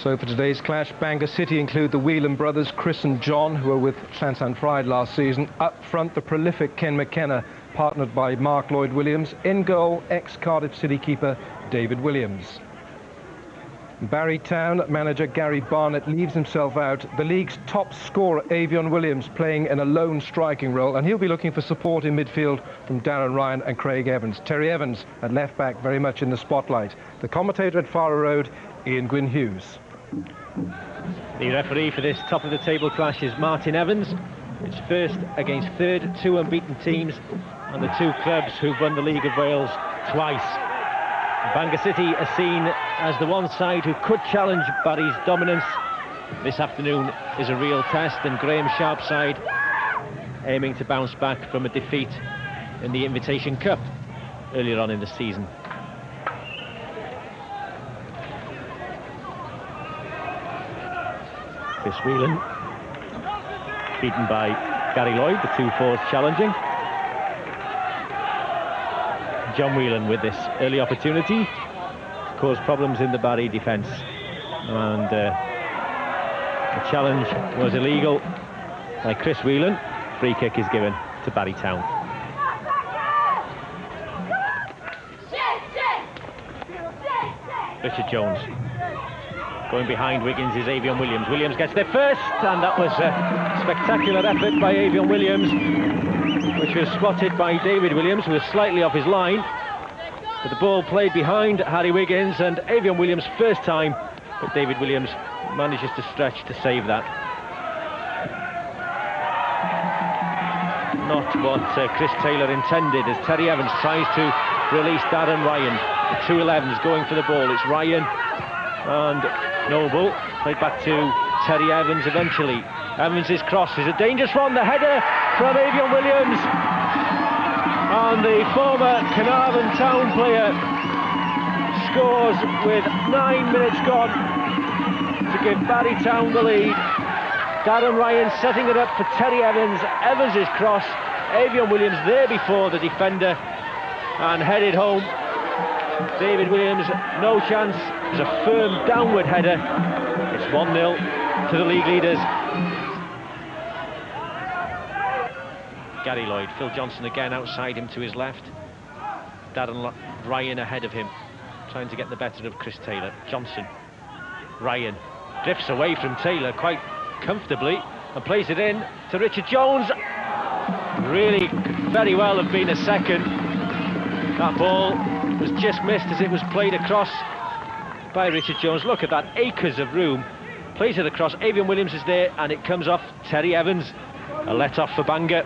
So for today's clash, Bangor City include the Whelan brothers, Chris and John, who were with Llansan Pride last season. Up front, the prolific Ken McKenna, partnered by Mark Lloyd-Williams. In goal, ex-Cardiff City keeper David Williams. Barry Town manager Gary Barnett leaves himself out. The league's top scorer, Avion Williams, playing in a lone striking role, and he'll be looking for support in midfield from Darren Ryan and Craig Evans. Terry Evans at left back, very much in the spotlight. The commentator at Farrar Road, Ian Gwyn Hughes. The referee for this top of the table clash is Martin Evans. It's first against third, two unbeaten teams, and the two clubs who've won the League of Wales twice. Bangor City are seen as the one side who could challenge Barry's dominance. This afternoon is a real test, and Graham Sharp's side aiming to bounce back from a defeat in the Invitation Cup earlier on in the season. Chris Whelan beaten by Gary Lloyd, the two forwards challenging. John Whelan with this early opportunity caused problems in the Barry defence, and the challenge was illegal by Chris Whelan. Free kick is given to Barry Town. Richard Jones going behind Wiggins is Avion Williams. Williams gets there first, and that was a spectacular effort by Avion Williams, which was spotted by David Williams, who was slightly off his line. But the ball played behind Harry Wiggins, and Avion Williams' first time, but David Williams manages to stretch to save that. Not what Chris Taylor intended, as Terry Evans tries to release Darren Ryan. The 2-11's going for the ball. It's Ryan and Noble, played back to Terry Evans eventually. Evans' cross is a dangerous one, the header from Avion Williams, and the former Carnarvon Town player scores with 9 minutes gone to give Barry Town the lead. Darren Ryan setting it up for Terry Evans. Evans' cross, Avion Williams there before the defender and headed home. David Williams, no chance. It's a firm downward header. It's 1-0 to the league leaders. Gary Lloyd, Phil Johnson again outside him to his left. Darren Ryan ahead of him, trying to get the better of Chris Taylor. Johnson, Ryan drifts away from Taylor quite comfortably and plays it in to Richard Jones. Really very well have been a second. That ball was just missed as it was played across by Richard Jones. Look at that, acres of room. Plays it across, Avion Williams is there, and it comes off Terry Evans. A let-off for Bangor.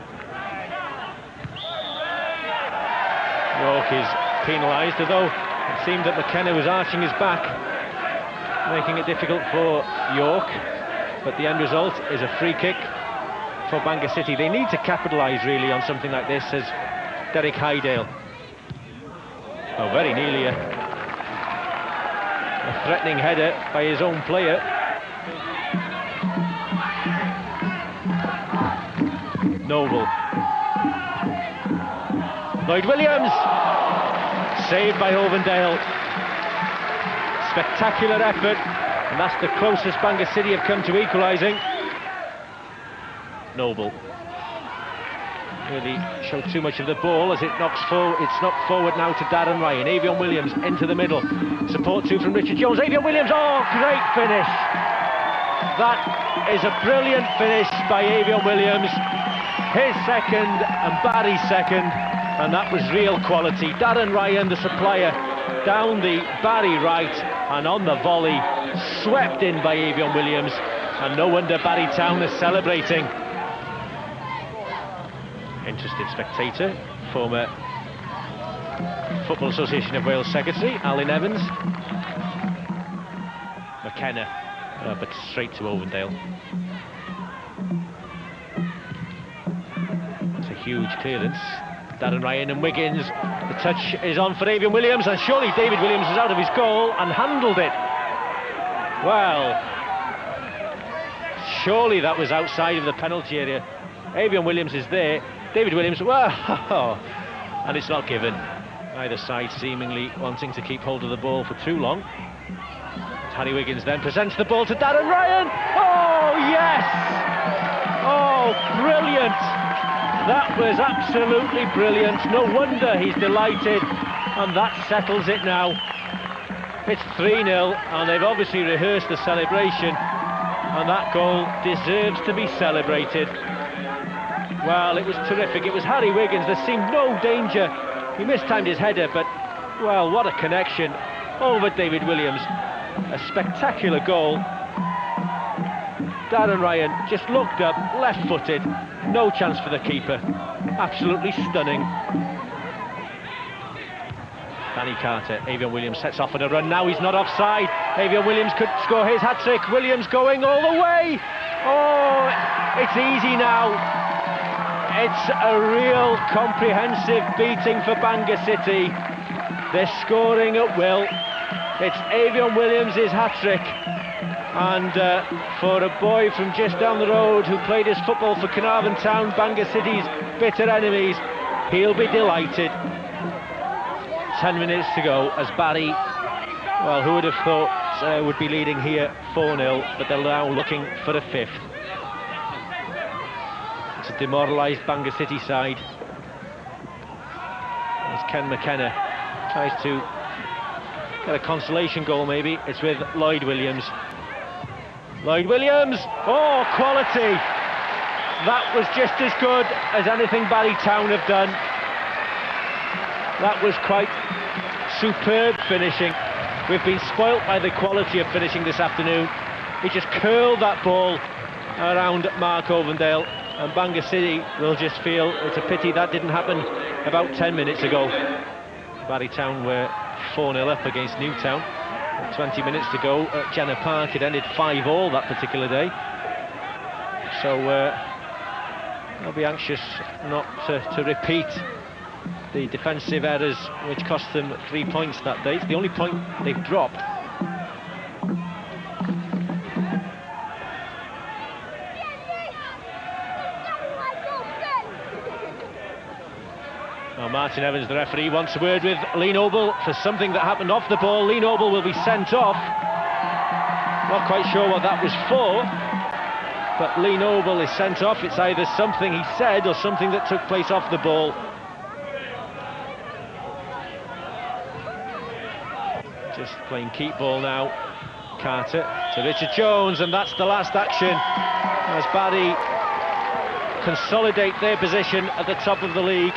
York is penalised, although it seemed that McKenna was arching his back, making it difficult for York. But the end result is a free kick for Bangor City. They need to capitalise really on something like this, says Derek Hydale. Oh, very nearly a threatening header by his own player. Noble. Lloyd-Williams, saved by Ovendale. Spectacular effort, and that's the closest Bangor City have come to equalising. Noble really showed too much of the ball as it knocks forward. It's knocked forward now to Darren Ryan. Avion Williams into the middle. Support two from Richard Jones. Avion Williams, oh, great finish. That is a brilliant finish by Avion Williams. His second and Barry's second, and that was real quality. Darren Ryan, the supplier, down the Barry right, and on the volley, swept in by Avion Williams, and no wonder Barry Town is celebrating. Interested spectator, former Football Association of Wales Secretary, Alan Evans. McKenna, but straight to Ovendale. It's a huge clearance. Darren Ryan and Wiggins. The touch is on for Avion Williams, and surely David Williams is out of his goal and handled it. Well, surely that was outside of the penalty area. Avion Williams is there. David Williams, well, and it's not given. Either side seemingly wanting to keep hold of the ball for too long. It's Harry Wiggins then presents the ball to Darren Ryan. Oh, yes! Oh, brilliant! That was absolutely brilliant. No wonder he's delighted, and that settles it now. It's 3-0, and they've obviously rehearsed the celebration, and that goal deserves to be celebrated. Well, it was terrific. It was Harry Wiggins. There seemed no danger. He mistimed his header, but, well, what a connection over David Williams. A spectacular goal. Darren Ryan just looked up, left-footed, no chance for the keeper. Absolutely stunning. Danny Carter, Avion Williams sets off on a run. Now he's not offside. Avion Williams could score his hat-trick. Williams going all the way. Oh, it's easy now. It's a real comprehensive beating for Bangor City. They're scoring at will. It's Avion Williams' hat-trick. And for a boy from just down the road who played his football for Carnarvon Town, Bangor City's bitter enemies, he'll be delighted. 10 minutes to go as Barry, well, who would have thought would be leading here 4-0, but they're now looking for a fifth. It's a demoralised Bangor City side. As Ken McKenna tries to get a consolation goal, maybe. It's with Lloyd Williams. Lloyd Williams, oh, quality! That was just as good as anything Barry Town have done. That was quite superb finishing. We've been spoilt by the quality of finishing this afternoon. He just curled that ball around Mark Ovendale, and Bangor City will just feel it's a pity that didn't happen about 10 minutes ago. Barry Town were 4-0 up against Newtown. 20 minutes to go at Jenner Park. It ended 5-all that particular day. So I'll be anxious not to repeat the defensive errors which cost them 3 points that day. It's the only point they've dropped. Now Martin Evans, the referee, wants a word with Lee Noble for something that happened off the ball. Lee Noble will be sent off. Not quite sure what that was for, but Lee Noble is sent off. It's either something he said or something that took place off the ball. Just playing keep ball now. Carter to Richard Jones, and that's the last action as Barry consolidate their position at the top of the league.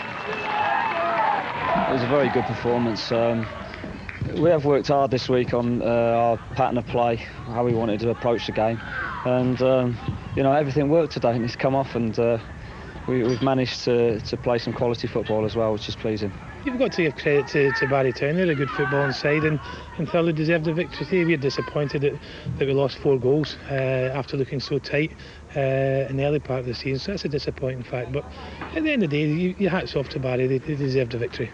It was a very good performance. We have worked hard this week on our pattern of play, how we wanted to approach the game, and you know, everything worked today, and it's come off, and we've managed to play some quality football as well, which is pleasing. You've got to give credit to Barry Town. They're a good footballing side, and thoroughly deserved the victory. We're disappointed that we lost 4 goals after looking so tight in the early part of the season, so that's a disappointing fact. But at the end of the day, your hat's off to Barry. They deserved the victory.